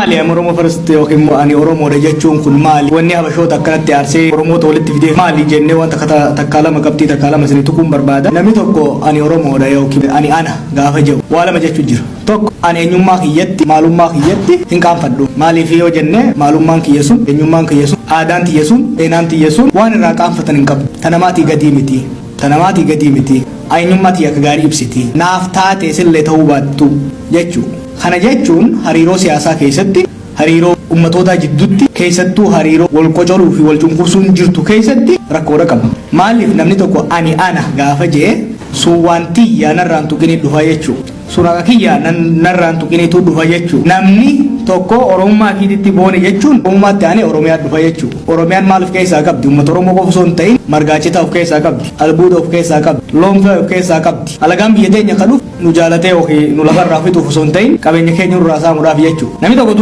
maali Oromoo first yookiin ani Oromoodha jechuun kun maali wanni habashoota akkanatti aarsee Oromoota walitti fidee maali jennee wanta takkaa lama qabxii takkaa lama sanii tuquun barbaada. Namni tokko ani Oromoodha yookiin ani ana gaafa jedhu waa lama jechuu jira. Tokko ani eenyummaa kiyyatti maalummaa kiyyatti hin qaanfadhu. Maaliif yoo jenne maalummaan kiyya sun eenyummaan kiyya sun aadaan kiyya sun seenaan kiyya sun waan irraa qaanfatan hin qabu. Tanamaatii gadii miti. Tanamaatii gadii miti. Eenyummaatti akka gaarii ibsiti. Naaf taate sillee ta'uu baattu jechuudha. Kana jechuun hariiroo siyaasaa keessatti hariiroo ummatoota jidduutti keessattuu hariiroo wal qocoluu fi wal cunqursuun jirtu keessatti rakkoodha qaba. Maaliif namni tokko ani ana gaafa jee sun wanti yaanarraan tuqinii dhufa jechuudha. Sun akka kiyyaa narraan tuqiniitu dhufa jechuudha. Namni tokko Oromummaa kiititti boone jechuun Oromummaatti aanee Oromiyaa dhufa jechuudha. Oromiyaan maal of keessaa qabdi? Uummata Oromoo qofa osoo hin ta'in margaacita of keessaa qabdi. Albuuda of keessaa qabdi. Loonfee of keessaa qabdi. Alagaan biyya teenya kanuuf nu jaalatee yookiin nu lafarraa fixuuf osoo hin ta'in qabeenya keenya nurraa saamuudhaaf jechuudha. Namni tokko